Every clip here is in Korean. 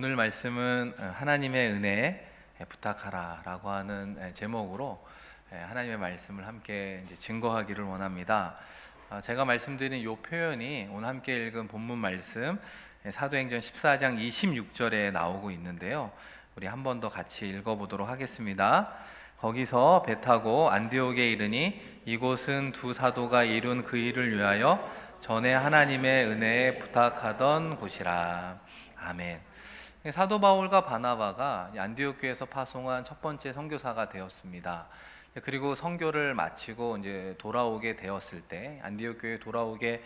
오늘 말씀은 하나님의 은혜 부탁하라 라고 하는 제목으로 하나님의 말씀을 함께 이제 증거하기를 원합니다. 제가 말씀드린 이 표현이 오늘 함께 읽은 본문 말씀 사도행전 14장 26절에 나오고 있는데요, 우리 한 번 더 같이 읽어보도록 하겠습니다. 거기서 배 타고 안디옥에 이르니 이곳은 두 사도가 이룬 그 일을 위하여 전에 하나님의 은혜에 부탁하던 곳이라. 아멘. 사도 바울과 바나바가 안디옥 교회에서 파송한 첫 번째 선교사가 되었습니다. 그리고 선교를 마치고 이제 돌아오게 되었을 때, 안디옥 교회에 돌아오게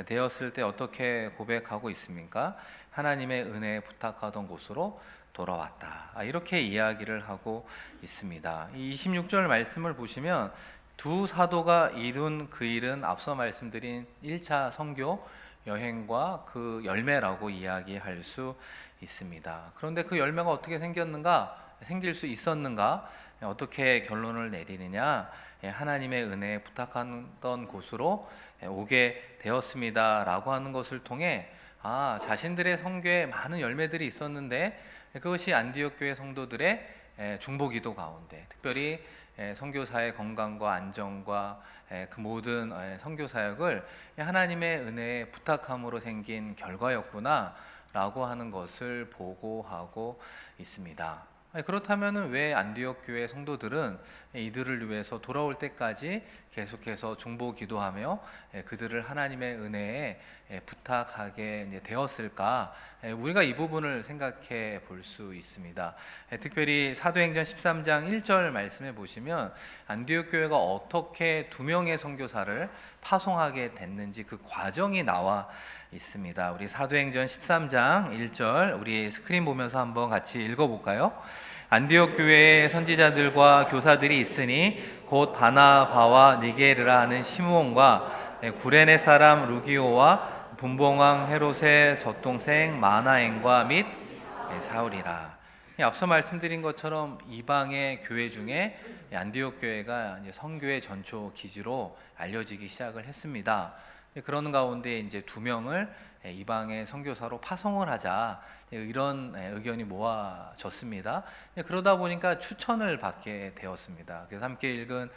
되었을 때 어떻게 고백하고 있습니까? 하나님의 은혜에 부탁하던 곳으로 돌아왔다. 이렇게 이야기를 하고 있습니다. 이 26절 말씀을 보시면 두 사도가 이룬 그 일은 앞서 말씀드린 1차 선교 여행과 그 열매라고 이야기할 수 있습니다. 그런데 그 열매가 어떻게 생길 수 있었는가? 어떻게 결론을 내리느냐? 하나님의 은혜에 부탁하던 곳으로 오게 되었습니다 라고 하는 것을 통해 자신들의 선교에 많은 열매들이 있었는데 그것이 안디옥 교회 성도들의 중보기도 가운데, 특별히 선교사의 건강과 안정과 그 모든 선교 사역을 하나님의 은혜에 부탁함으로 생긴 결과였구나 라고 하는 것을 보고하고 있습니다. 그렇다면 왜 안디옥 교회 성도들은 이들을 위해서 돌아올 때까지 계속해서 중보 기도하며 그들을 하나님의 은혜에 부탁하게 되었을까? 우리가 이 부분을 생각해 볼 수 있습니다. 특별히 사도행전 13장 1절 말씀해 보시면 안디옥 교회가 어떻게 두 명의 선교사를 파송하게 됐는지 그 과정이 나와 있습니다. 우리 사도행전 13장 1절 우리 스크린 보면서 한번 같이 읽어볼까요? 안디옥 교회에 선지자들과 교사들이 있으니 곧 바나바와 니게르라 하는 시므온과 구레네 사람 루기오와 분봉왕 헤롯의 젖동생 마나엔과 및 사울이라. 앞서 말씀드린 것처럼 이방의 교회 중에 안디옥 교회가 선교의 전초 기지로 알려지기 시작을 했습니다. 그러는 가운데 이제 두 명을 이방의 선교사로 파송을 하자, 이런 의견이 모아졌습니다. 그러다 보니까 추천을 받게 되었습니다. 그래서 함께 읽은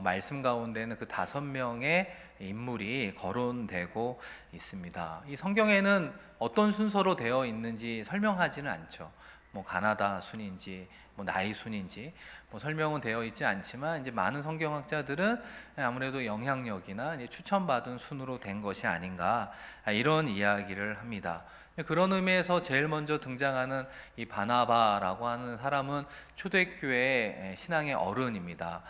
말씀 가운데는 그 5명의 인물이 거론되고 있습니다. 이 성경에는 어떤 순서로 되어 있는지 설명하지는 않죠. 가나다 순인지 나이 순인지 설명은 되어 있지 않지만 이제 많은 성경학자들은 아무래도 영향력이나 추천받은 순으로 된 것이 아닌가, 이런 이야기를 합니다. 그런 의미에서 제일 먼저 등장하는 이 바나바라고 하는 사람은 초대교회의 신앙의 어른입니다.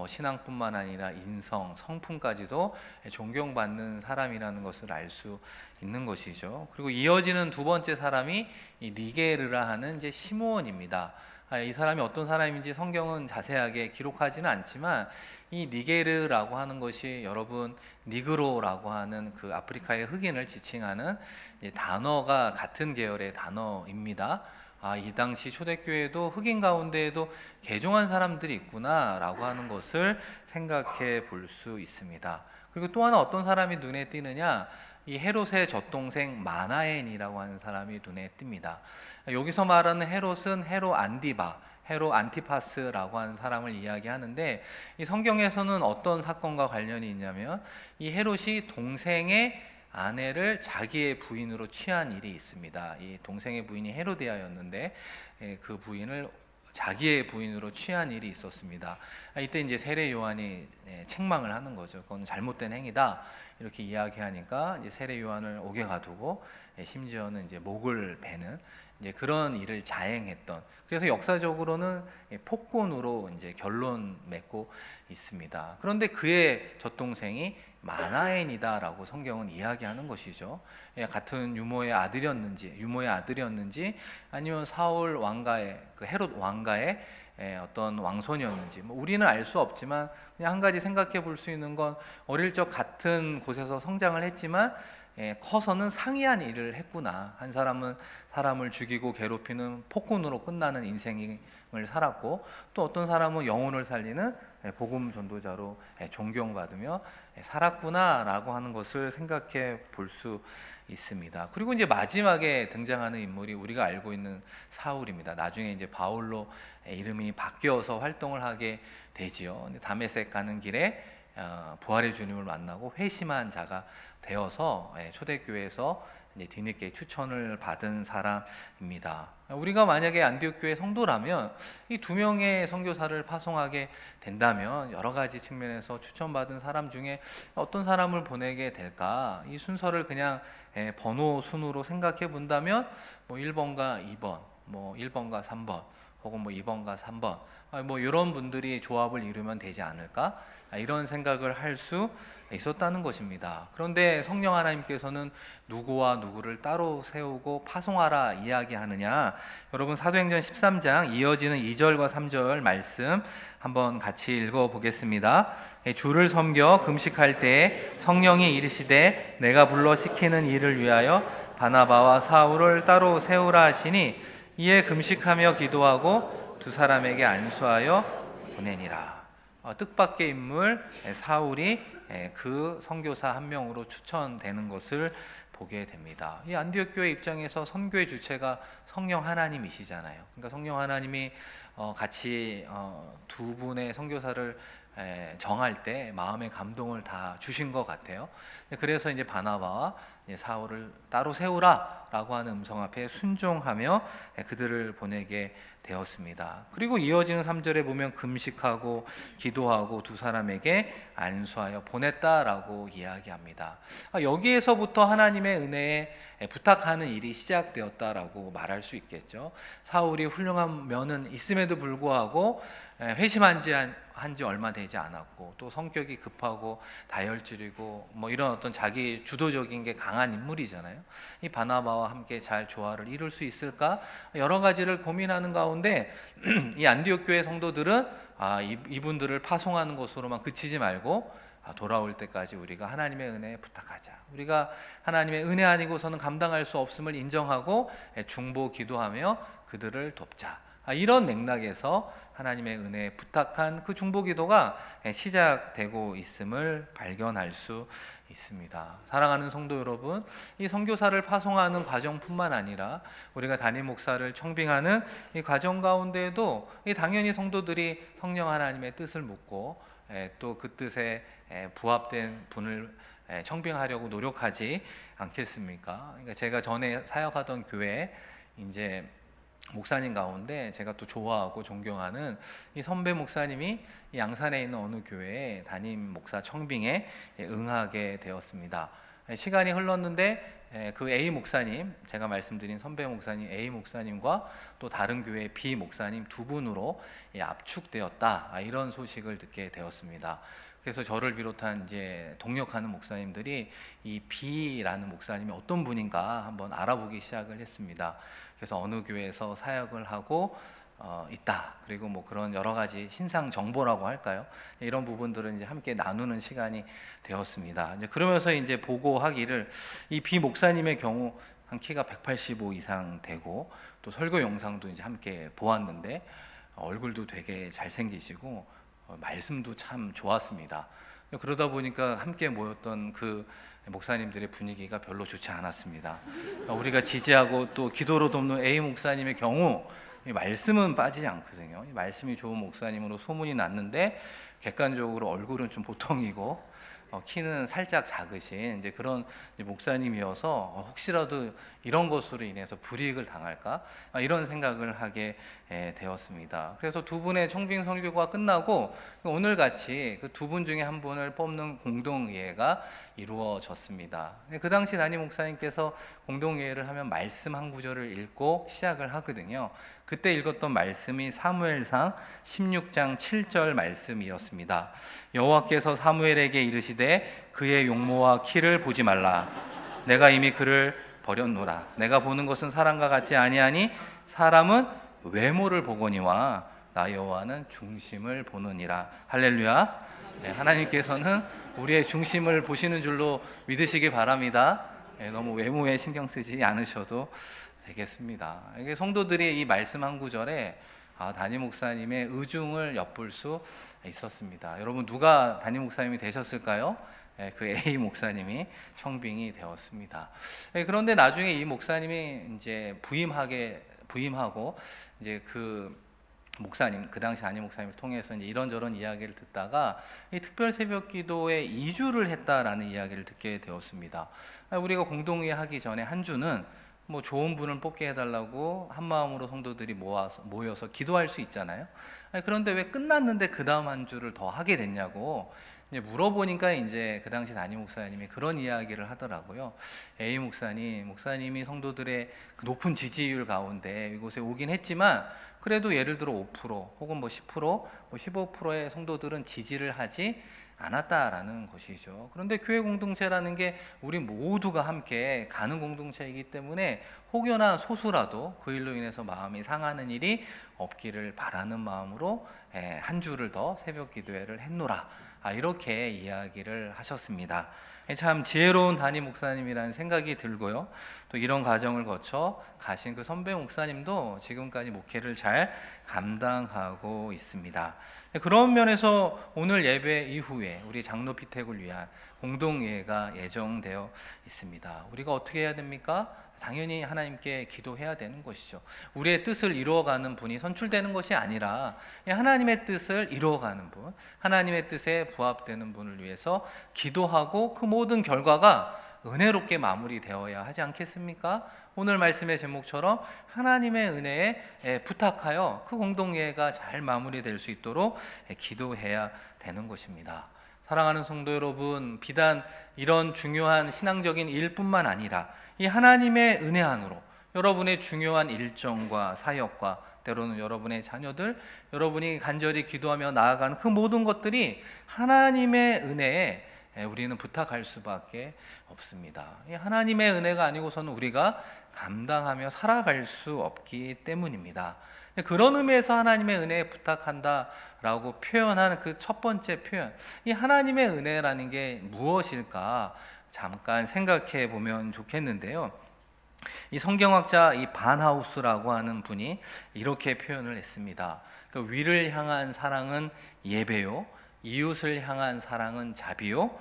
신앙뿐만 아니라 인성, 성품까지도 존경받는 사람이라는 것을 알 수 있는 것이죠. 그리고 이어지는 두 번째 사람이 이 니게르라 하는 이제 시므온입니다. 이 사람이 어떤 사람인지 성경은 자세하게 기록하지는 않지만 이 니게르라고 하는 것이 여러분 니그로라고 하는 그 아프리카의 흑인을 지칭하는 단어가 같은 계열의 단어입니다. 이 당시 초대교회도 흑인 가운데에도 개종한 사람들이 있구나 라고 하는 것을 생각해 볼 수 있습니다. 그리고 또 하나 어떤 사람이 눈에 띄느냐, 이 헤롯의 젖동생 마나엔이라고 하는 사람이 눈에 띕니다. 여기서 말하는 헤롯은 헤롯 안티파스라고 하는 사람을 이야기하는데, 이 성경에서는 어떤 사건과 관련이 있냐면 이 헤롯이 동생의 아내를 자기의 부인으로 취한 일이 있습니다. 이 동생의 부인이 헤로디아였는데 그 부인을 자기의 부인으로 취한 일이 있었습니다. 이때 이제 세례 요한이 책망을 하는 거죠. 그건 잘못된 행위다 이렇게 이야기하니까 이제 세례 요한을 옥에 가두고 심지어는 이제 목을 베는 이제 그런 일을 자행했던, 그래서 역사적으로는 폭군으로 이제 결론 맺고 있습니다. 그런데 그의 젖동생이 마나엔이다라고 성경은 이야기하는 것이죠. 같은 유모의 아들이었는지 아니면 사울 왕가의 그 헤롯 왕가의 어떤 왕손이었는지 우리는 알 수 없지만 그냥 한 가지 생각해 볼 수 있는 건 어릴 적 같은 곳에서 성장을 했지만 커서는 상이한 일을 했구나. 한 사람은 사람을 죽이고 괴롭히는 폭군으로 끝나는 인생을 살았고, 또 어떤 사람은 영혼을 살리는 복음 전도자로 존경받으며 살았구나라고 하는 것을 생각해 볼 수 있습니다. 그리고 이제 마지막에 등장하는 인물이 우리가 알고 있는 사울입니다. 나중에 이제 바울로 이름이 바뀌어서 활동을 하게 되지요. 다메섹 가는 길에 부활의 주님을 만나고 회심한 자가 되어서 초대교회에서 뒤늦게 추천을 받은 사람입니다. 우리가 만약에 안디옥 교회 성도라면 이 두 명의 선교사를 파송하게 된다면 여러 가지 측면에서 추천받은 사람 중에 어떤 사람을 보내게 될까? 이 순서를 그냥 번호 순으로 생각해 본다면 뭐 1번과 2번, 뭐 1번과 3번, 혹은 뭐 2번과 3번, 뭐 이런 분들이 조합을 이루면 되지 않을까? 이런 생각을 할 수 있었다는 것입니다. 그런데 성령 하나님께서는 누구와 누구를 따로 세우고 파송하라 이야기하느냐? 여러분 사도행전 13장 이어지는 2절과 3절 말씀 한번 같이 읽어보겠습니다. 주를 섬겨 금식할 때에 성령이 이르시되 내가 불러 시키는 일을 위하여 바나바와 사울을 따로 세우라 하시니 이에 금식하며 기도하고 두 사람에게 안수하여 보내니라. 뜻밖의 인물 사울이 그 선교사 한 명으로 추천되는 것을 보게 됩니다. 이 안디옥 교회 입장에서 선교의 주체가 성령 하나님이시잖아요. 그러니까 성령 하나님이 같이 두 분의 선교사를 정할 때 마음의 감동을 다 주신 것 같아요. 그래서 이제 바나바와 사울을 따로 세우라라고 하는 음성 앞에 순종하며 그들을 보내게 되었습니다. 그리고 이어지는 3절에 보면 금식하고 기도하고 두 사람에게 안수하여 보냈다라고 이야기합니다. 여기에서부터 하나님의 은혜에 부탁하는 일이 시작되었다라고 말할 수 있겠죠. 사울이 훌륭한 면은 있음에도 불구하고 회심한 지 얼마 되지 않았고, 또 성격이 급하고 다혈질이고 뭐 이런 어떤 자기 주도적인 게 강한 인물이잖아요. 이 바나바와 함께 잘 조화를 이룰 수 있을까? 여러 가지를 고민하는 가운데 이 안디옥 교회 성도들은 이분들을 파송하는 것으로만 그치지 말고 돌아올 때까지 우리가 하나님의 은혜에 부탁하자. 우리가 하나님의 은혜 아니고서는 감당할 수 없음을 인정하고 중보 기도하며 그들을 돕자. 이런 맥락에서 하나님의 은혜에 부탁한 그 중보 기도가 시작되고 있음을 발견할 수 있습니다. 사랑하는 성도 여러분, 이 선교사를 파송하는 과정뿐만 아니라 우리가 담임 목사를 청빙하는 이 과정 가운데에도 당연히 성도들이 성령 하나님의 뜻을 묻고 또 그 뜻에 부합된 분을 청빙하려고 노력하지 않겠습니까? 그러니까 제가 전에 사역하던 교회 이제 목사님 가운데 제가 또 좋아하고 존경하는 이 선배 목사님이 이 양산에 있는 어느 교회에 담임 목사 청빙에 응하게 되었습니다. 시간이 흘렀는데 그 A 목사님, 제가 말씀드린 선배 목사님 A 목사님과 또 다른 교회 B 목사님 두 분으로 압축되었다, 이런 소식을 듣게 되었습니다. 그래서 저를 비롯한 이제 동역하는 목사님들이 이 B라는 목사님이 어떤 분인가 한번 알아보기 시작을 했습니다. 그래서 어느 교회에서 사역을 하고 있다. 그리고 뭐 그런 여러 가지 신상 정보라고 할까요? 이런 부분들은 이제 함께 나누는 시간이 되었습니다. 이제 그러면서 이제 보고하기를 이 B 목사님의 경우 한 키가 185 이상 되고 또 설교 영상도 이제 함께 보았는데 얼굴도 되게 잘생기시고 말씀도 참 좋았습니다. 그러다 보니까 함께 모였던 그 목사님들의 분위기가 별로 좋지 않았습니다. 우리가 지지하고 또 기도로 돕는 A 목사님의 경우 말씀은 빠지지 않거든요. 말씀이 좋은 목사님으로 소문이 났는데 객관적으로 얼굴은 좀 보통이고 키는 살짝 작으신 이제 그런 목사님이어서 혹시라도 이런 것으로 인해서 불이익을 당할까 이런 생각을 하게 되었습니다. 그래서 두 분의 청빙 선교가 끝나고 오늘 같이 그 두 분 중에 한 분을 뽑는 공동의회가 이루어졌습니다. 그 당시 담임 목사님께서 공동의회를 하면 말씀 한 구절을 읽고 시작을 하거든요. 그때 읽었던 말씀이 사무엘상 16장 7절 말씀이었습니다. 여호와께서 사무엘에게 이르시되 그의 용모와 키를 보지 말라. 내가 이미 그를 버렸노라. 내가 보는 것은 사람과 같지 아니하니 사람은 외모를 보거니와 나 여호와는 중심을 보느니라. 할렐루야. 하나님께서는 우리의 중심을 보시는 줄로 믿으시기 바랍니다. 너무 외모에 신경 쓰지 않으셔도 되겠습니다. 이게 성도들이 이 말씀 한 구절에 담임 목사님의 의중을 엿볼 수 있었습니다. 여러분, 누가 담임 목사님이 되셨을까요? 그 A 목사님이 형빙이 되었습니다. 그런데 나중에 이 목사님이 이제 부임하고 이제 그 목사님, 그 당시 담임 목사님을 통해서 이제 이런저런 이야기를 듣다가 이 특별 새벽 기도에 이주를 했다라는 이야기를 듣게 되었습니다. 우리가 공동회 하기 전에 한 주는 뭐 좋은 분을 뽑게 해달라고 한 마음으로 성도들이 모여서 기도할 수 있잖아요. 그런데 왜 끝났는데 그 다음 한 주를 더 하게 됐냐고 이제 물어보니까 이제 그 당시 담임 목사님이 그런 이야기를 하더라고요. A 목사님이 성도들의 그 높은 지지율 가운데 이곳에 오긴 했지만 그래도 예를 들어 5% 혹은 뭐 10%, 뭐 15%의 성도들은 지지를 하지 않았다라는 것이죠. 그런데 교회 공동체라는 게 우리 모두가 함께 가는 공동체이기 때문에 혹여나 소수라도 그 일로 인해서 마음이 상하는 일이 없기를 바라는 마음으로 한 주를 더 새벽 기도회를 했노라, 이렇게 이야기를 하셨습니다. 참 지혜로운 담임 목사님이라는 생각이 들고요. 또 이런 과정을 거쳐 가신 그 선배 목사님도 지금까지 목회를 잘 감당하고 있습니다. 그런 면에서 오늘 예배 이후에 우리 장로 피택을 위한 공동예가 예정되어 있습니다. 우리가 어떻게 해야 됩니까? 당연히 하나님께 기도해야 되는 것이죠. 우리의 뜻을 이루어가는 분이 선출되는 것이 아니라 하나님의 뜻을 이루어가는 분, 하나님의 뜻에 부합되는 분을 위해서 기도하고 그 모든 결과가 은혜롭게 마무리되어야 하지 않겠습니까? 오늘 말씀의 제목처럼 하나님의 은혜에 부탁하여 그 공동예가 잘 마무리될 수 있도록 기도해야 되는 것입니다. 사랑하는 성도 여러분, 비단 이런 중요한 신앙적인 일뿐만 아니라 이 하나님의 은혜 안으로 여러분의 중요한 일정과 사역과 때로는 여러분의 자녀들, 여러분이 간절히 기도하며 나아가는 그 모든 것들이 하나님의 은혜에 우리는 부탁할 수밖에 없습니다. 이 하나님의 은혜가 아니고서는 우리가 감당하며 살아갈 수 없기 때문입니다. 그런 의미에서 하나님의 은혜에 부탁한다라고 표현하는 그 첫 번째 표현, 이 하나님의 은혜라는 게 무엇일까 잠깐 생각해 보면 좋겠는데요. 이 성경학자 이 반하우스라고 하는 분이 이렇게 표현을 했습니다. 그 위를 향한 사랑은 예배요, 이웃을 향한 사랑은 자비요,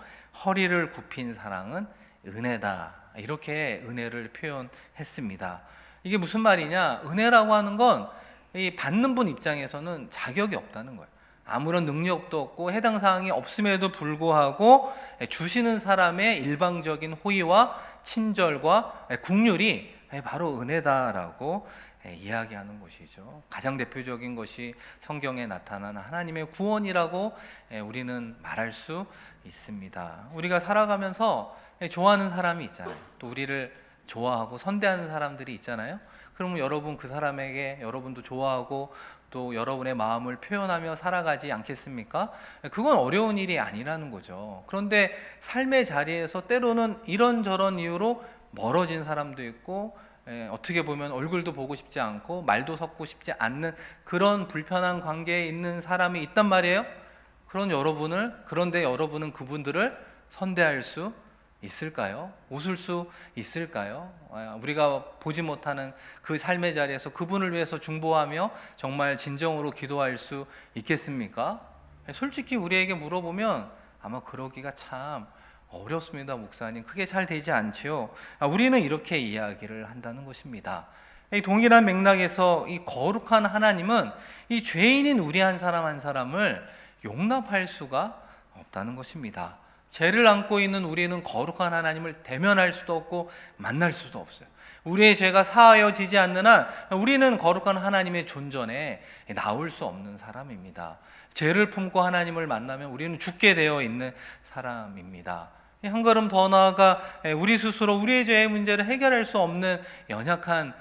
허리를 굽힌 사랑은 은혜다. 이렇게 은혜를 표현했습니다. 이게 무슨 말이냐? 은혜라고 하는 건 이 받는 분 입장에서는 자격이 없다는 거예요. 아무런 능력도 없고 해당 사항이 없음에도 불구하고 주시는 사람의 일방적인 호의와 친절과 긍휼이 바로 은혜다라고 이야기하는 것이죠. 가장 대표적인 것이 성경에 나타난 하나님의 구원이라고 우리는 말할 수 있습니다. 우리가 살아가면서 좋아하는 사람이 있잖아요. 또 우리를 좋아하고 선대하는 사람들이 있잖아요. 그러면 여러분 그 사람에게 여러분도 좋아하고 또 여러분의 마음을 표현하며 살아가지 않겠습니까? 그건 어려운 일이 아니라는 거죠. 그런데 삶의 자리에서 때로는 이런저런 이유로 멀어진 사람도 있고 어떻게 보면 얼굴도 보고 싶지 않고 말도 섞고 싶지 않는 그런 불편한 관계에 있는 사람이 있단 말이에요. 그런데 여러분은 그분들을 선대할 수 있을까요? 웃을 수 있을까요? 우리가 보지 못하는 그 삶의 자리에서 그분을 위해서 중보하며 정말 진정으로 기도할 수 있겠습니까? 솔직히 우리에게 물어보면 아마 그러기가 참 어렵습니다, 목사님. 그게 잘 되지 않지요. 우리는 이렇게 이야기를 한다는 것입니다. 이 동일한 맥락에서 이 거룩한 하나님은 이 죄인인 우리 한 사람 한 사람을 용납할 수가 없다는 것입니다. 죄를 안고 있는 우리는 거룩한 하나님을 대면할 수도 없고 만날 수도 없어요. 우리의 죄가 사하여지지 않는 한 우리는 거룩한 하나님의 존전에 나올 수 없는 사람입니다. 죄를 품고 하나님을 만나면 우리는 죽게 되어 있는 사람입니다. 한 걸음 더 나아가 우리 스스로 우리의 죄의 문제를 해결할 수 없는 연약한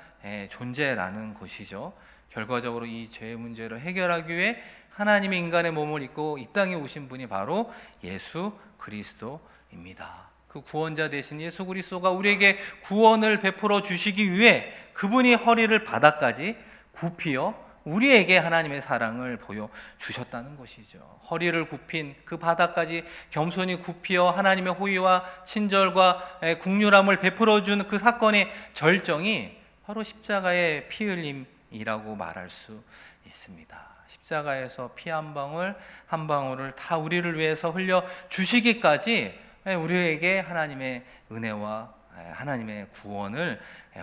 존재라는 것이죠. 결과적으로 이 죄의 문제를 해결하기 위해 하나님이 인간의 몸을 입고 이 땅에 오신 분이 바로 예수 그리스도입니다. 그 구원자 되신 예수 그리스도가 우리에게 구원을 베풀어 주시기 위해 그분이 허리를 바닥까지 굽히어 우리에게 하나님의 사랑을 보여주셨다는 것이죠. 허리를 굽힌 그 바닥까지 겸손히 굽히어 하나님의 호의와 친절과 국률함을 베풀어준 그 사건의 절정이 바로 십자가의 피 흘림이라고 말할 수 있습니다. 십자가에서 피 한 방울 한 방울을 다 우리를 위해서 흘려 주시기까지 우리에게 하나님의 은혜와 하나님의 구원을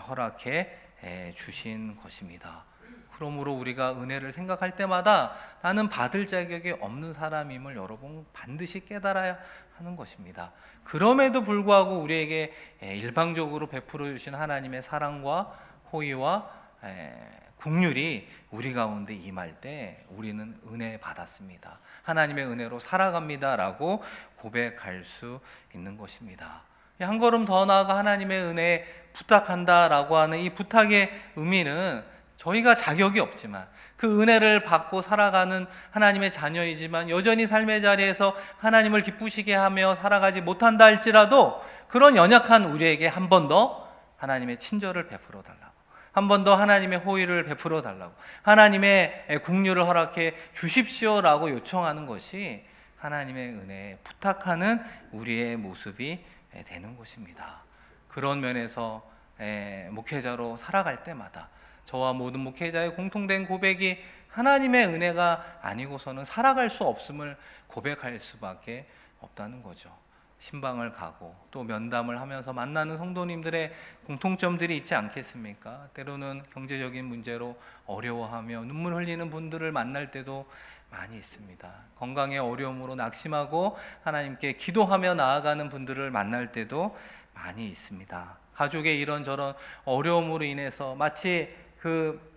허락해 주신 것입니다. 그러므로 우리가 은혜를 생각할 때마다 나는 받을 자격이 없는 사람임을 여러분 반드시 깨달아야 하는 것입니다. 그럼에도 불구하고 우리에게 일방적으로 베풀어 주신 하나님의 사랑과 호의와 국률이 우리 가운데 임할 때 우리는 은혜 받았습니다. 하나님의 은혜로 살아갑니다라고 고백할 수 있는 것입니다. 한 걸음 더 나아가 하나님의 은혜 부탁한다라고 하는 이 부탁의 의미는 저희가 자격이 없지만 그 은혜를 받고 살아가는 하나님의 자녀이지만 여전히 삶의 자리에서 하나님을 기쁘시게 하며 살아가지 못한다 할지라도 그런 연약한 우리에게 한 번 더 하나님의 친절을 베풀어 달라고, 한 번 더 하나님의 호의를 베풀어 달라고, 하나님의 국류를 허락해 주십시오라고 요청하는 것이 하나님의 은혜에 부탁하는 우리의 모습이 되는 것입니다. 그런 면에서 목회자로 살아갈 때마다 저와 모든 목회자의 공통된 고백이 하나님의 은혜가 아니고서는 살아갈 수 없음을 고백할 수밖에 없다는 거죠. 신방을 가고 또 면담을 하면서 만나는 성도님들의 공통점들이 있지 않겠습니까? 때로는 경제적인 문제로 어려워하며 눈물 흘리는 분들을 만날 때도 많이 있습니다. 건강의 어려움으로 낙심하고 하나님께 기도하며 나아가는 분들을 만날 때도 많이 있습니다. 가족의 이런저런 어려움으로 인해서 마치 그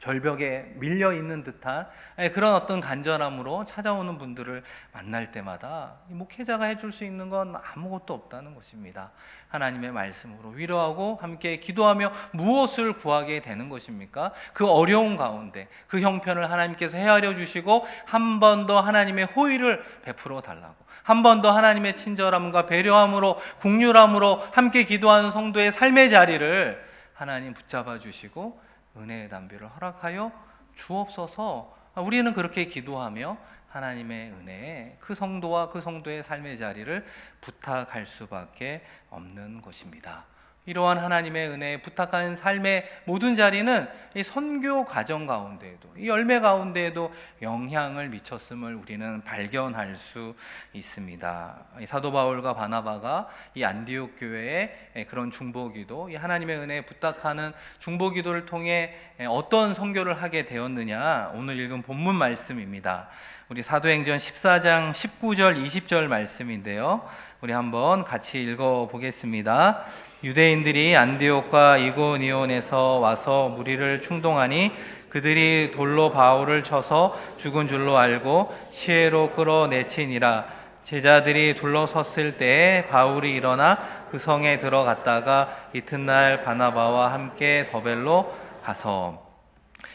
절벽에 밀려 있는 듯한 그런 어떤 간절함으로 찾아오는 분들을 만날 때마다 목회자가 해줄 수 있는 건 아무것도 없다는 것입니다. 하나님의 말씀으로 위로하고 함께 기도하며 무엇을 구하게 되는 것입니까? 그 어려운 가운데 그 형편을 하나님께서 헤아려 주시고 한 번 더 하나님의 호의를 베풀어 달라고, 한 번 더 하나님의 친절함과 배려함으로 국률함으로 함께 기도하는 성도의 삶의 자리를 하나님 붙잡아 주시고 은혜의 담비를 허락하여 주옵소서. 우리는 그렇게 기도하며 하나님의 은혜에 그 성도와 그 성도의 삶의 자리를 부탁할 수밖에 없는 것입니다. 이러한 하나님의 은혜에 부탁하는 삶의 모든 자리는 이 선교 과정 가운데에도, 이 열매 가운데에도 영향을 미쳤음을 우리는 발견할 수 있습니다. 이 사도 바울과 바나바가 이 안디옥 교회의 그런 중보기도, 이 하나님의 은혜에 부탁하는 중보기도를 통해 어떤 선교를 하게 되었느냐, 오늘 읽은 본문 말씀입니다. 우리 사도행전 14장 19절 20절 말씀인데요, 우리 한번 같이 읽어보겠습니다. 유대인들이 안디옥과 이고니온에서 와서 무리를 충동하니 그들이 돌로 바울을 쳐서 죽은 줄로 알고 시외로 끌어내치니라. 제자들이 둘러섰을 때에 바울이 일어나 그 성에 들어갔다가 이튿날 바나바와 함께 더벨로 가서,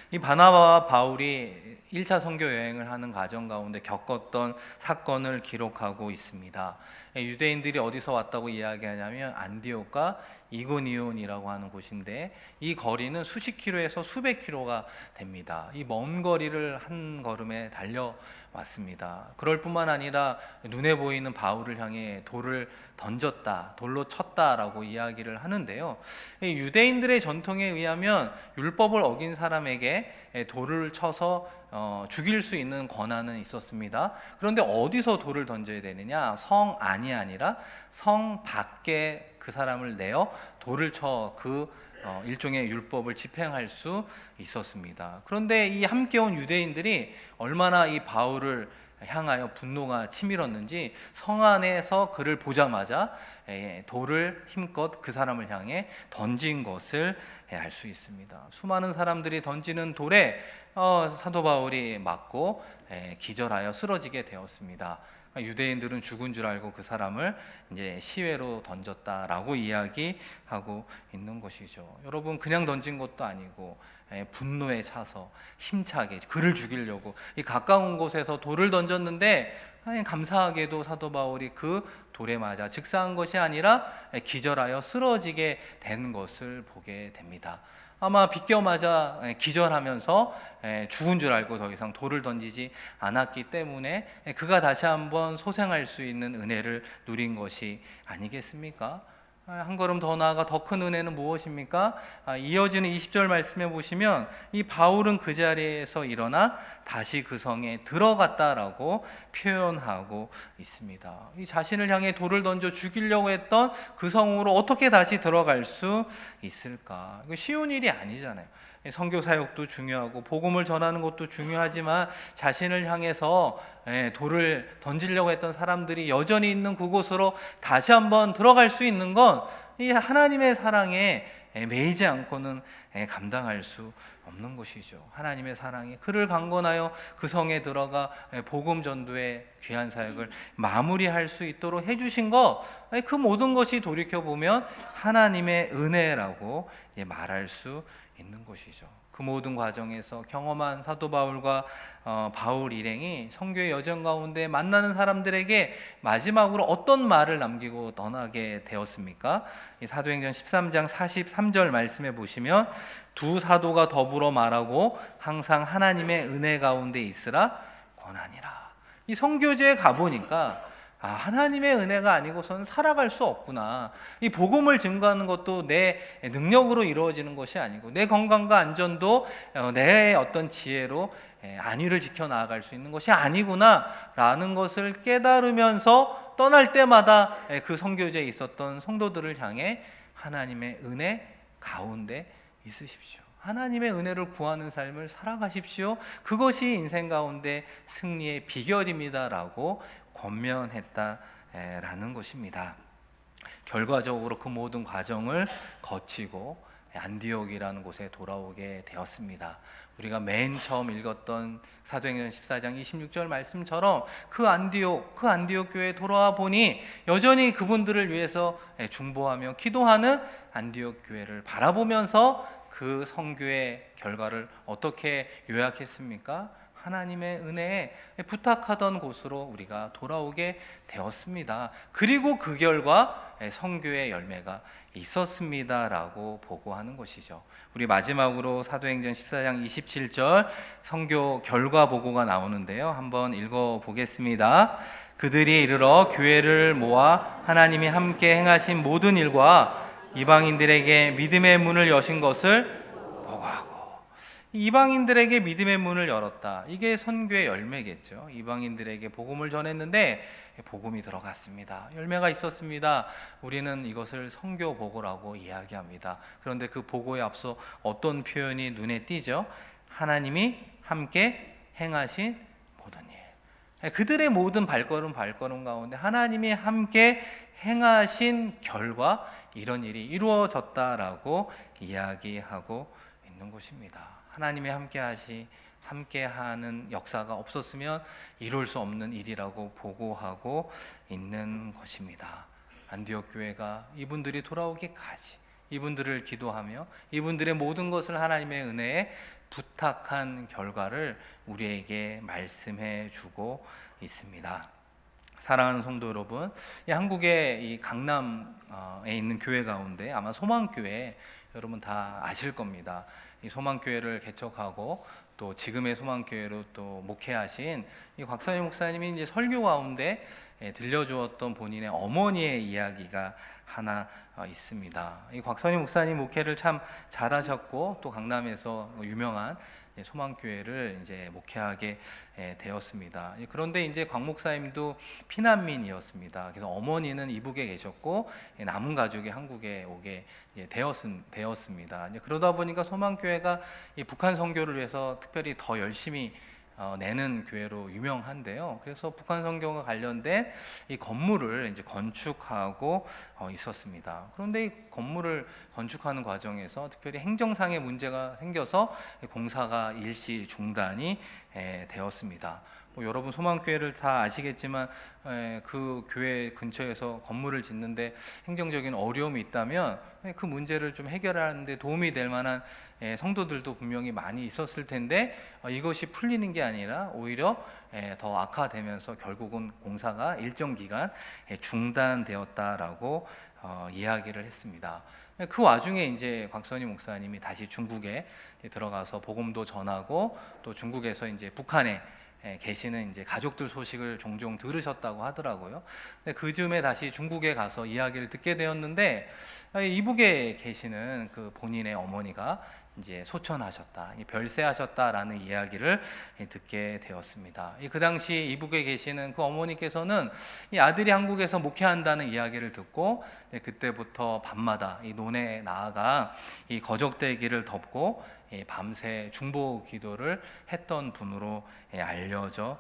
이 바나바와 바울이 1차 선교 여행을 하는 과정 가운데 겪었던 사건을 기록하고 있습니다. 유대인들이 어디서 왔다고 이야기하냐면 안디옥과 이고니온이라고 하는 곳인데 이 거리는 수십 킬로에서 수백 킬로가 됩니다. 이 먼 거리를 한 걸음에 달려왔습니다. 그럴 뿐만 아니라 눈에 보이는 바울을 향해 돌을 던졌다, 돌로 쳤다라고 이야기를 하는데요. 유대인들의 전통에 의하면 율법을 어긴 사람에게 돌을 쳐서 죽일 수 있는 권한은 있었습니다. 그런데 어디서 돌을 던져야 되느냐? 성 안이 아니라 성 밖에 그 사람을 내어 돌을 쳐 그 일종의 율법을 집행할 수 있었습니다. 그런데 이 함께 온 유대인들이 얼마나 이 바울을 향하여 분노가 치밀었는지 성 안에서 그를 보자마자 돌을 힘껏 그 사람을 향해 던진 것을 알 수 있습니다. 수많은 사람들이 던지는 돌에 사도 바울이 맞고 기절하여 쓰러지게 되었습니다. 유대인들은 죽은 줄 알고 그 사람을 이제 시외로 던졌다라고 이야기하고 있는 것이죠. 여러분, 그냥 던진 것도 아니고 분노에 차서 힘차게 그를 죽이려고 이 가까운 곳에서 돌을 던졌는데 감사하게도 사도 바울이 그 돌에 맞아 즉사한 것이 아니라 기절하여 쓰러지게 된 것을 보게 됩니다. 아마 빗겨맞아 기절하면서 죽은 줄 알고 더 이상 돌을 던지지 않았기 때문에 그가 다시 한번 소생할 수 있는 은혜를 누린 것이 아니겠습니까? 한 걸음 더 나아가 더 큰 은혜는 무엇입니까? 이어지는 20절 말씀에 보시면 이 바울은 그 자리에서 일어나 다시 그 성에 들어갔다라고 표현하고 있습니다. 이 자신을 향해 돌을 던져 죽이려고 했던 그 성으로 어떻게 다시 들어갈 수 있을까? 이거 쉬운 일이 아니잖아요. 선교 사역도 중요하고 복음을 전하는 것도 중요하지만 자신을 향해서 돌을 던지려고 했던 사람들이 여전히 있는 그곳으로 다시 한번 들어갈 수 있는 건 이 하나님의 사랑에 매이지 않고는 감당할 수 없는 것이죠. 하나님의 사랑이 그를 강권하여 그 성에 들어가 복음 전도의 귀한 사역을 마무리할 수 있도록 해주신 것, 그 모든 것이 돌이켜 보면 하나님의 은혜라고 말할 수 있는 것이죠. 그 모든 과정에서 경험한 사도 바울과 바울 일행이 선교의 여정 가운데 만나는 사람들에게 마지막으로 어떤 말을 남기고 떠나게 되었습니까? 이 사도행전 13장 43절 말씀에 보시면 두 사도가 더불어 말하고 항상 하나님의 은혜 가운데 있으라 권하니라. 이 선교지에 가보니까 하나님의 은혜가 아니고서는 살아갈 수 없구나. 이 복음을 증거하는 것도 내 능력으로 이루어지는 것이 아니고 내 건강과 안전도 내 어떤 지혜로 안위를 지켜 나아갈 수 있는 것이 아니구나 라는 것을 깨달으면서 떠날 때마다 그 선교지에 있었던 성도들을 향해 하나님의 은혜 가운데 있으십시오. 하나님의 은혜를 구하는 삶을 살아가십시오. 그것이 인생 가운데 승리의 비결입니다라고 권면했다라는 것입니다. 결과적으로 그 모든 과정을 거치고 안디옥이라는 곳에 돌아오게 되었습니다. 우리가 맨 처음 읽었던 사도행전 14장 26절 말씀처럼 그 안디옥 교회에 돌아와 보니 여전히 그분들을 위해서 중보하며 기도하는 안디옥 교회를 바라보면서 그 선교의 결과를 어떻게 요약했습니까? 하나님의 은혜에 부탁하던 곳으로 우리가 돌아오게 되었습니다. 그리고 그 결과 선교의 열매가 있었습니다라고 보고하는 것이죠. 우리 마지막으로 사도행전 14장 27절 선교 결과 보고가 나오는데요. 한번 읽어보겠습니다. 그들이 이르러 교회를 모아 하나님이 함께 행하신 모든 일과 이방인들에게 믿음의 문을 여신 것을 보고하고, 이방인들에게 믿음의 문을 열었다. 이게 선교의 열매겠죠. 이방인들에게 복음을 전했는데 복음이 들어갔습니다. 열매가 있었습니다. 우리는 이것을 선교 보고라고 이야기합니다. 그런데 그 보고에 앞서 어떤 표현이 눈에 띄죠? 하나님이 함께 행하신 모든 일. 그들의 모든 발걸음 가운데 하나님이 함께 행하신 결과 이런 일이 이루어졌다라고 이야기하고 있는 것입니다. 하나님이 함께하는 역사가 없었으면 이룰 수 없는 일이라고 보고하고 있는 것입니다. 안디옥 교회가 이분들이 돌아오기까지 이분들을 기도하며 이분들의 모든 것을 하나님의 은혜에 부탁한 결과를 우리에게 말씀해 주고 있습니다. 사랑하는 성도 여러분, 한국의 이 강남에 있는 교회 가운데 아마 소망교회 여러분 다 아실 겁니다. 이 소망교회를 개척하고 또 지금의 소망교회로 또 목회하신 이 곽선희 목사님이 이제 설교 가운데 들려주었던 본인의 어머니의 이야기가 하나 있습니다. 이 곽선희 목사님 목회를 참 잘하셨고 또 강남에서 유명한 소망교회를 이제 목회하게 되었습니다. 그런데 이제 곽 목사님도 피난민이었습니다. 그래서 어머니는 이북에 계셨고 남은 가족이 한국에 오게 되었습니다. 그러다 보니까 소망교회가 이 북한 선교를 위해서 특별히 더 열심히 내는 교회로 유명한데요. 그래서 북한 선교와 관련된 이 건물을 이제 건축하고 있었습니다. 그런데 이 건물을 건축하는 과정에서 특별히 행정상의 문제가 생겨서 공사가 일시 중단이 되었습니다. 여러분 소망교회를 다 아시겠지만 그 교회 근처에서 건물을 짓는데 행정적인 어려움이 있다면 그 문제를 좀 해결하는 데 도움이 될 만한 성도들도 분명히 많이 있었을 텐데 이것이 풀리는 게 아니라 오히려 더 악화되면서 결국은 공사가 일정 기간 중단되었다라고 이야기를 했습니다. 그 와중에 이제 곽선희 목사님이 다시 중국에 들어가서 복음도 전하고 또 중국에서 이제 북한에 계시는 이제 가족들 소식을 종종 들으셨다고 하더라고요. 그 즈음에 다시 중국에 가서 이야기를 듣게 되었는데 이북에 계시는 그 본인의 어머니가 이제 소천하셨다, 별세하셨다라는 이야기를 듣게 되었습니다. 그 당시 이북에 계시는 그 어머니께서는 이 아들이 한국에서 목회한다는 이야기를 듣고 그때부터 밤마다 이 논에 나아가 이 거적대기를 덮고 밤새 중보 기도를 했던 분으로 알려져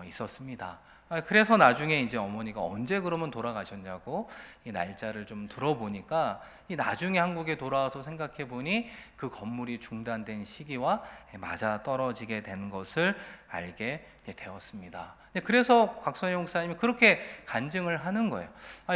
있었습니다. 그래서 나중에 이제 어머니가 언제 그러면 돌아가셨냐고 이 날짜를 좀 들어보니까 이 나중에 한국에 돌아와서 생각해 보니 그 건물이 중단된 시기와 맞아 떨어지게 된 것을 알게 되었습니다. 그래서 곽선희 목사님이 그렇게 간증을 하는 거예요.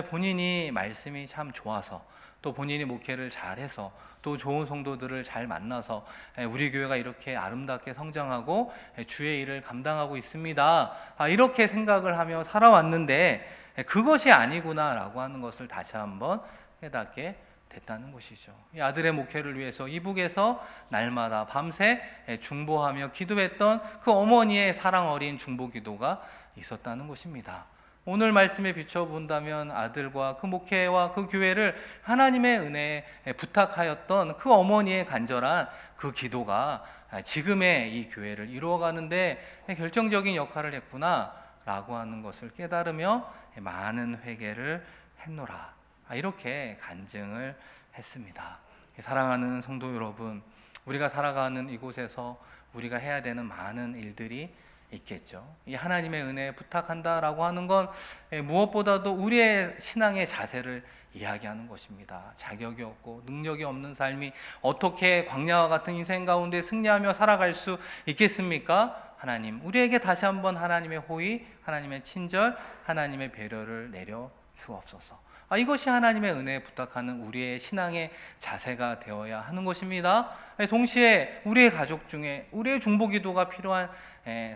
본인이 말씀이 참 좋아서 또 본인이 목회를 잘해서 또 좋은 성도들을 잘 만나서 우리 교회가 이렇게 아름답게 성장하고 주의 일을 감당하고 있습니다, 이렇게 생각을 하며 살아왔는데 그것이 아니구나라고 하는 것을 다시 한번 깨닫게 됐다는 것이죠. 이 아들의 목회를 위해서 이북에서 날마다 밤새 중보하며 기도했던 그 어머니의 사랑 어린 중보 기도가 있었다는 것입니다. 오늘 말씀에 비춰본다면 아들과 그 목회와 그 교회를 하나님의 은혜에 부탁하였던 그 어머니의 간절한 그 기도가 지금의 이 교회를 이루어가는데 결정적인 역할을 했구나 라고 하는 것을 깨달으며 많은 회개를 했노라, 이렇게 간증을 했습니다. 사랑하는 성도 여러분, 우리가 살아가는 이곳에서 우리가 해야 되는 많은 일들이 있겠죠. 이 하나님의 은혜에 부탁한다라고 하는 건 무엇보다도 우리의 신앙의 자세를 이야기하는 것입니다. 자격이 없고 능력이 없는 삶이 어떻게 광야와 같은 인생 가운데 승리하며 살아갈 수 있겠습니까? 하나님, 우리에게 다시 한번 하나님의 호의, 하나님의 친절, 하나님의 배려를 내려 주옵소서. 이것이 하나님의 은혜에 부탁하는 우리의 신앙의 자세가 되어야 하는 것입니다. 동시에 우리의 가족 중에 우리의 중보기도가 필요한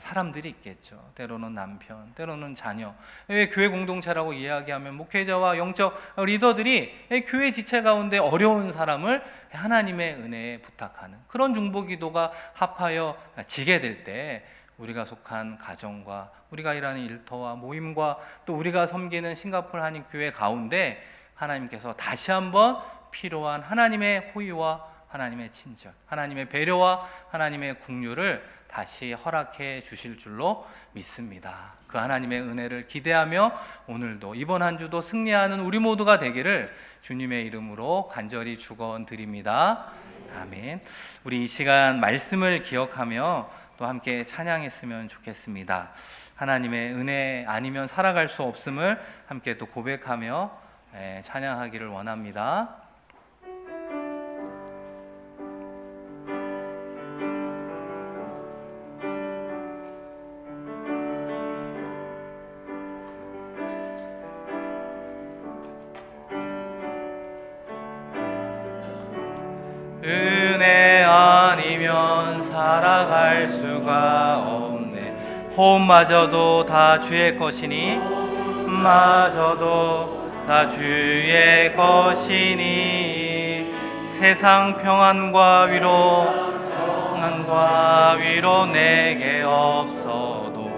사람들이 있겠죠. 때로는 남편, 때로는 자녀, 교회 공동체라고 이야기하면 목회자와 영적 리더들이 교회 지체 가운데 어려운 사람을 하나님의 은혜에 부탁하는 그런 중보기도가 합하여 지게 될 때 우리가 속한 가정과 우리가 일하는 일터와 모임과 또 우리가 섬기는 싱가포르 한인교회 가운데 하나님께서 다시 한번 필요한 하나님의 호의와 하나님의 친절, 하나님의 배려와 하나님의 긍휼을 다시 허락해 주실 줄로 믿습니다. 그 하나님의 은혜를 기대하며 오늘도 이번 한 주도 승리하는 우리 모두가 되기를 주님의 이름으로 간절히 축원드립니다. 아멘. 우리 이 시간 말씀을 기억하며 또 함께 찬양했으면 좋겠습니다. 하나님의 은혜 아니면 살아갈 수 없음을 함께 또 고백하며 찬양하기를 원합니다. 은혜 아니면 살아갈 수가 없네. 호흡마저도 다 주의 것이니 마저도 다 주의 것이니 세상 평안과 위로 내게 없어도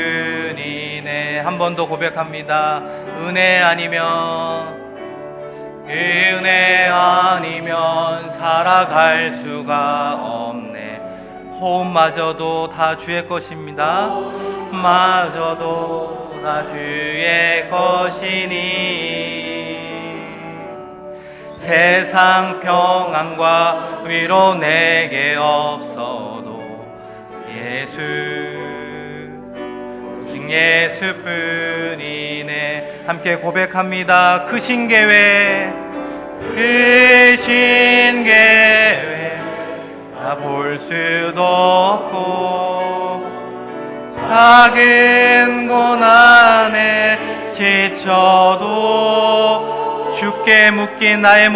예수뿐이네. 한 번 더 고백합니다. 은혜 아니면 살아갈 수가 없네. 호흡마저도 다 주의 것입니다. 마저도 다 주의 것이니 세상 평안과 위로 내게 없어도 예수뿐이네. 함께 고백합니다. 크신 계획 다 볼 수도 없고 작은 고난에 지쳐도 주께 묶인 나의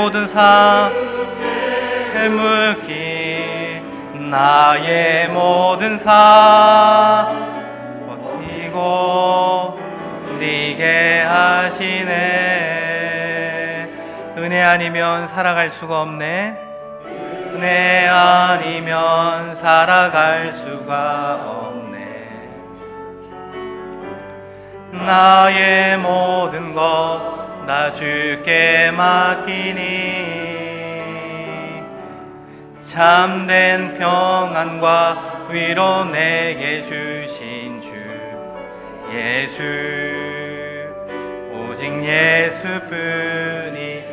모든 삶 버티고 견디게 하시네. 은혜 아니면 살아갈 수가 없네. 은혜 아니면 살아갈 수가 없네. 나의 모든 것 나 주께 맡기니 참된 평안과 위로 내게 주신 주 예수, 오직 예수뿐이네.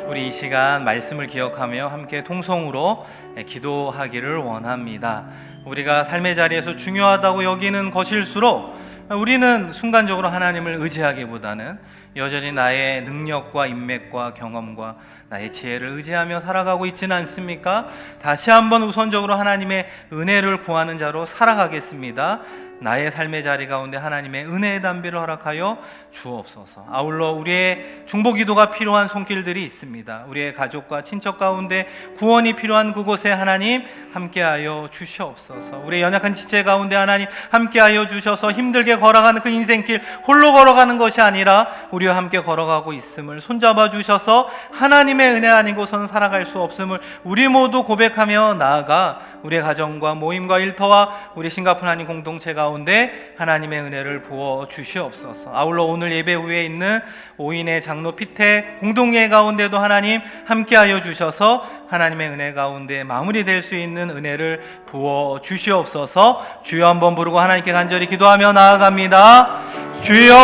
우리 이 시간 말씀을 기억하며 함께 통성으로 기도하기를 원합니다. 우리가 삶의 자리에서 중요하다고 여기는 것일수록 우리는 순간적으로 하나님을 의지하기보다는 여전히 나의 능력과 인맥과 경험과 나의 지혜를 의지하며 살아가고 있지는 않습니까? 다시 한번 우선적으로 하나님의 은혜를 구하는 자로 살아가겠습니다. 나의 삶의 자리 가운데 하나님의 은혜의 담비를 허락하여 주옵소서. 아울러 우리의 중보기도가 필요한 손길들이 있습니다. 우리의 가족과 친척 가운데 구원이 필요한 그곳에 하나님 함께하여 주시옵소서. 우리의 연약한 지체 가운데 하나님 함께하여 주셔서 힘들게 걸어가는 그 인생길 홀로 걸어가는 것이 아니라 우리와 함께 걸어가고 있음을 손잡아 주셔서 하나님의 은혜 아니고서는 살아갈 수 없음을 우리 모두 고백하며 나아가 우리의 가정과 모임과 일터와 우리 싱가포르 하나님 공동체 가운데 하나님의 은혜를 부어 주시옵소서. 아울러 오늘 예배 후에 있는 오인의 장로 피태 공동예 가운데도 하나님 함께하여 주셔서 하나님의 은혜 가운데 마무리될 수 있는 은혜를 부어 주시옵소서. 주여 한번 부르고 하나님께 간절히 기도하며 나아갑니다. 주여,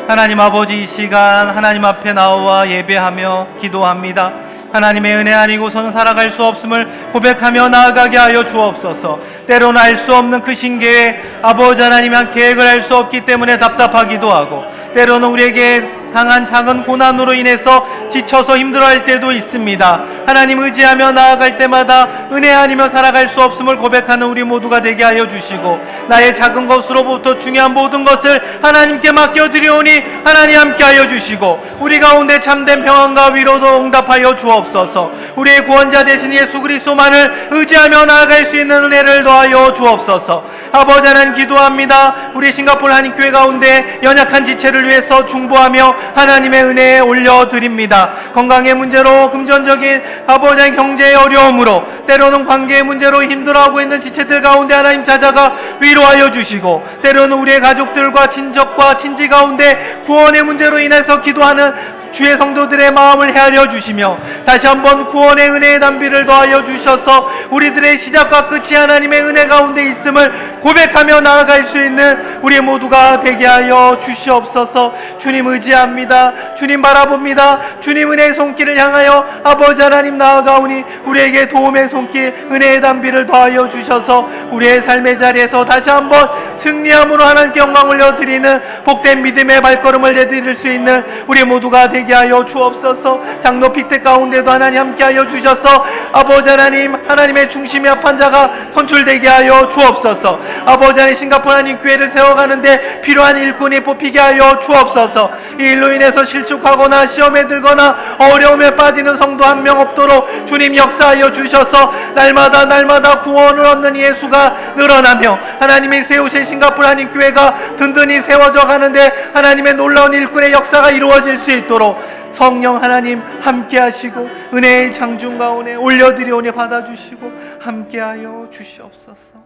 하나님 아버지, 이 시간 하나님 앞에 나와 예배하며 기도합니다. 하나님의 은혜 아니고서는 살아갈 수 없음을 고백하며 나아가게 하여 주옵소서. 때로는 알 수 없는 그 신계에 아버지 하나님 한 계획을 알 수 없기 때문에 답답하기도 하고, 때로는 우리에게 당한 작은 고난으로 인해서 지쳐서 힘들어할 때도 있습니다. 하나님 의지하며 나아갈 때마다 은혜 아니며 살아갈 수 없음을 고백하는 우리 모두가 되게 하여 주시고, 나의 작은 것으로부터 중요한 모든 것을 하나님께 맡겨드리오니 하나님 함께 하여 주시고, 우리 가운데 참된 평안과 위로도 응답하여 주옵소서. 우리의 구원자 되신 예수 그리스도만을 의지하며 나아갈 수 있는 은혜를 더하여 주옵소서. 아버지 하나님 기도합니다. 우리 싱가포르 한인교회 가운데 연약한 지체를 위해서 중보하며 하나님의 은혜에 올려드립니다. 건강의 문제로, 금전적인 아버지 하나님 경제의 어려움으로, 때로는 관계의 문제로 힘들어하고 있는 지체들 가운데 하나님 찾아가 위로하여 주시고, 때로는 우리의 가족들과 친척과 친지 가운데 구원의 문제로 인해서 기도하는 주의 성도들의 마음을 헤아려 주시며, 다시 한번 구원의 은혜의 담비를 더하여 주셔서 우리들의 시작과 끝이 하나님의 은혜 가운데 있음을 고백하며 나아갈 수 있는 우리 모두가 되게 하여 주시옵소서. 주님 의지합니다. 주님 바라봅니다. 주님 은혜의 손길을 향하여 아버지 하나님 나아가오니 우리에게 도움의 손길, 은혜의 담비를 더하여 주셔서 우리의 삶의 자리에서 다시 한번 승리함으로 하나님께 영광 올려드리는 복된 믿음의 발걸음을 내드릴 수 있는 우리 모두가 되게 하여 주옵소서. 장로 픽대 가운데도 하나님 함께하여 주셔서 아버지 하나님, 하나님의 중심이 합한 자가 선출되게 하여 주옵소서. 아버지 하나님, 싱가포르 하나님 교회를 세워가는데 필요한 일꾼이 뽑히게 하여 주옵소서. 이 일로 인해서 실축하거나 시험에 들거나 어려움에 빠지는 성도 한 명 없도록 주님 역사하여 주셔서 날마다 구원을 얻는 예수가 늘어나며 하나님이 세우신 싱가포르 하나님 교회가 든든히 세워져 가는데 하나님의 놀라운 일꾼의 역사가 이루어질 수 있도록 성령 하나님 함께 하시고 은혜의 장중 가운데 올려드리오니 받아주시고 함께하여 주시옵소서.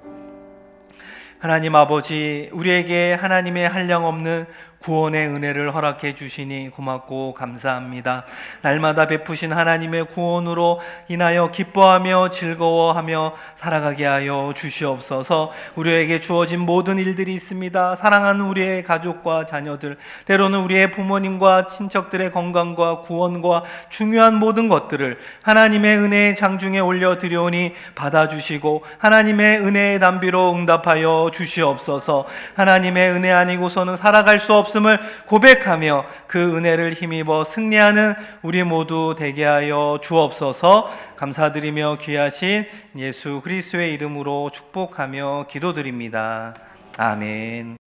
하나님 아버지, 우리에게 하나님의 한량없는 구원의 은혜를 허락해 주시니 고맙고 감사합니다. 날마다 베푸신 하나님의 구원으로 인하여 기뻐하며 즐거워하며 살아가게 하여 주시옵소서. 우리에게 주어진 모든 일들이 있습니다. 사랑하는 우리의 가족과 자녀들, 때로는 우리의 부모님과 친척들의 건강과 구원과 중요한 모든 것들을 하나님의 은혜의 장중에 올려드려오니 받아주시고 하나님의 은혜의 담비로 응답하여 주시옵소서. 하나님의 은혜 아니고서는 살아갈 수 없음을 고백하며 그 은혜를 힘입어 승리하는 우리 모두 되게 하여 주옵소서. 감사드리며 귀하신 예수 그리스도의 이름으로 축복하며 기도드립니다. 아멘.